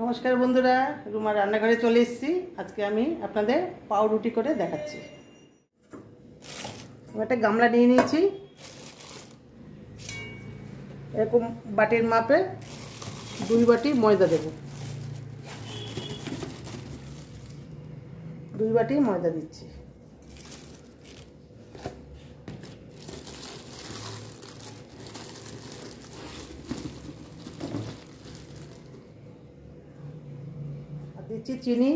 নমস্কার বন্ধুরা, রুমার রান্নাঘরে চলে এসেছি। আজকে আমি আপনাদের পাউরুটি করে দেখাচ্ছি। আমি একটা গামলা নিয়ে নিয়েছি। এরকম বাটির মাপে 2 বাটি ময়দা দেব। 2 বাটি ময়দা দিচ্ছি। আর দিচ্ছি চিনি,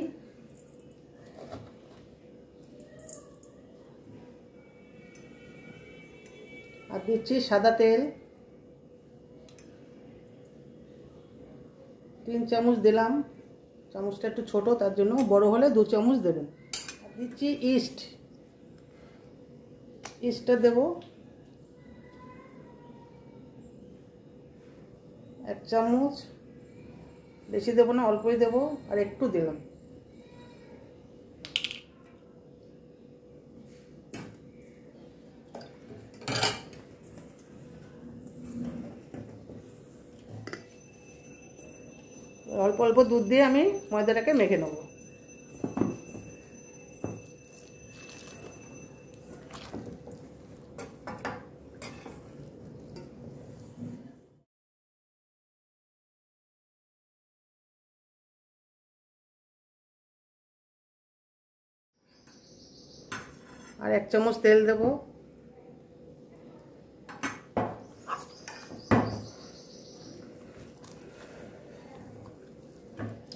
আর দিচ্ছি সাদা তেল। 3 চামচ দিলাম। চামচটা একটু ছোট, তার জন্য বড় হলে 2 চামচ দেবেন। আর দিচ্ছি ইস্টটা দেব 1 চামচ। বেশি দেবো না, অল্পই দেবো। আর একটু দিলাম। অল্প অল্প দুধ দিয়ে আমি ময়দাটাকে মেখে নেব। আর 1 চামচ তেল দেব।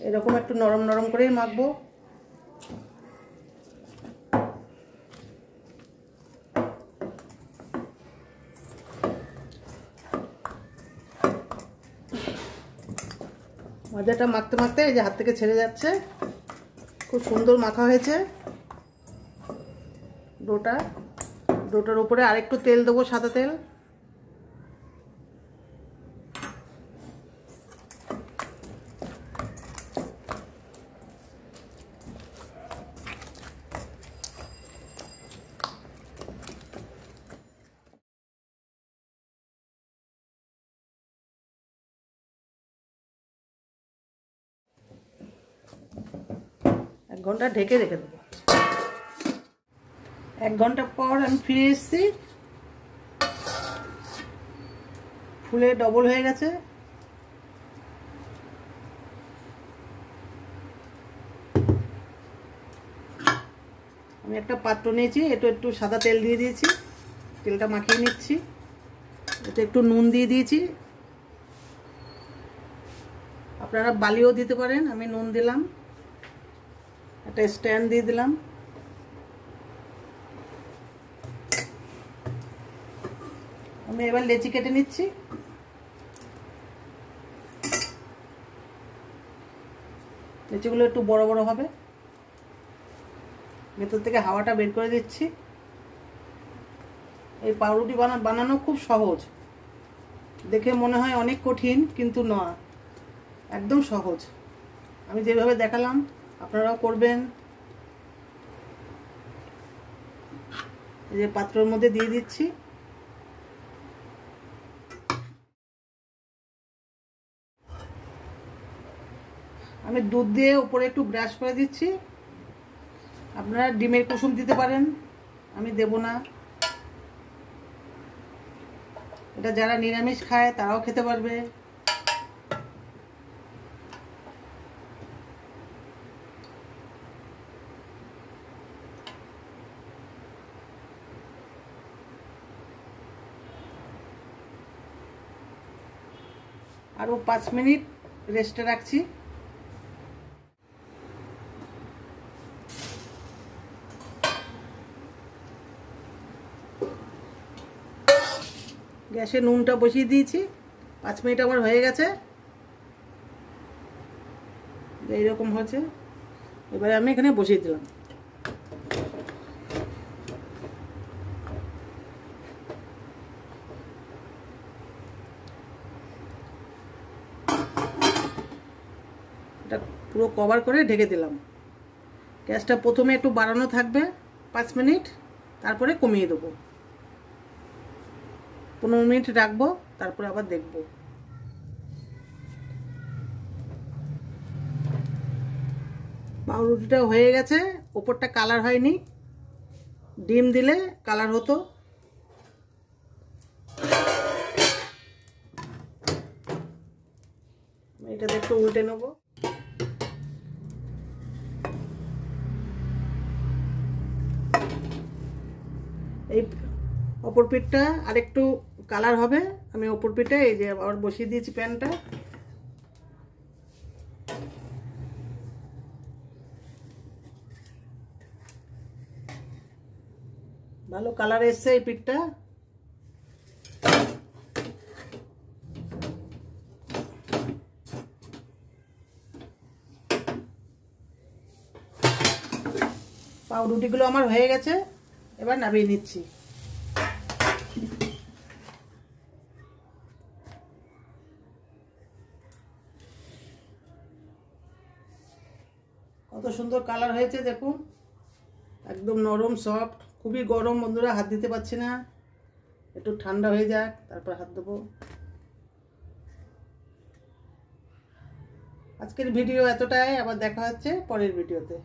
এরকম একটু নরম নরম করেই মাখবো। ময়দাটা মাখতে মাখতে এই যে হাত থেকে ছেড়ে যাচ্ছে। খুব সুন্দর মাখা হয়েছে ডোটার উপরে আরেকটু তেল দেবো, সাদা তেল। এক ঘন্টা ঢেকে রেখে দেবো। 1 ঘন্টা পর আমি ফিরে এসেছি। ফুলে ডবল হয়ে গেছে। আমি একটা পাত্র নিয়েছি, একটু সাদা তেল দিয়ে দিয়েছি। তেলটা মাখিয়ে নিচ্ছি। এতে একটু নুন দিয়ে দিয়েছি। আপনারা বালিও দিতে পারেন, আমি নুন দিলাম। একটা স্ট্যান্ড দিয়ে দিলাম। আমি এবার লেচি কেটে নিচ্ছি। লেচিগুলো একটু বড় বড় হবে। ভেতর থেকে হাওয়াটা বের করে দিচ্ছি। এই পাউরুটি বানানো খুব সহজ। দেখে মনে হয় অনেক কঠিন, কিন্তু না, একদম সহজ। আমি যেভাবে দেখালাম আপনারাও করবেন। এই যে পাত্রের মধ্যে দিয়ে দিচ্ছি। আমি দুধ দিয়ে উপরে একটু ব্রাশ করে দিচ্ছি। আপনারা ডিমের কুসুম দিতে পারেন, আমি দেব না। এটা যারা নিরামিষ খায় তারাও খেতে পারবে। আরও 5 মিনিট রেস্টে রাখছি। গ্যাসে নুনটা বসিয়ে দিয়েছি। 5 মিনিট আমার হয়ে গেছে। এইরকম হয়েছে। এবারে আমি এখানে বসিয়ে দিলাম। এটা পুরো কভার করে ঢেকে দিলাম। গ্যাসটা প্রথমে একটু বাড়ানো থাকবে 5 মিনিট, তারপরে কমিয়ে দেবো। 15 মিনিট রাখবো, তারপরে আবার দেখবো। পাউরুটিটা হয়ে গেছে, ওপরটা কালার হয়নি, ডিম দিলে কালার হতো। এটাতে একটু উল্টে নেব। এই অপর পিঠটা আর একটু কালার হবে। আমি অপর পিঠে এই যে আবার বসিয়ে দিয়েছি প্যানটা। ভালো কালার এসছে এই পিঠটা। পাউরুটিগুলো আমার হয়ে গেছে, এবার নামিয়ে নিচ্ছি। কত সুন্দর কালার হয়েছে দেখুন, একদম নরম সফট। খুবই গরম বন্ধুরা, হাত দিতে পারছি না, একটু ঠান্ডা হয়ে যাক তারপর হাত দেবো। আজকের ভিডিও এতটাই, আবার দেখা হচ্ছে পরের ভিডিওতে।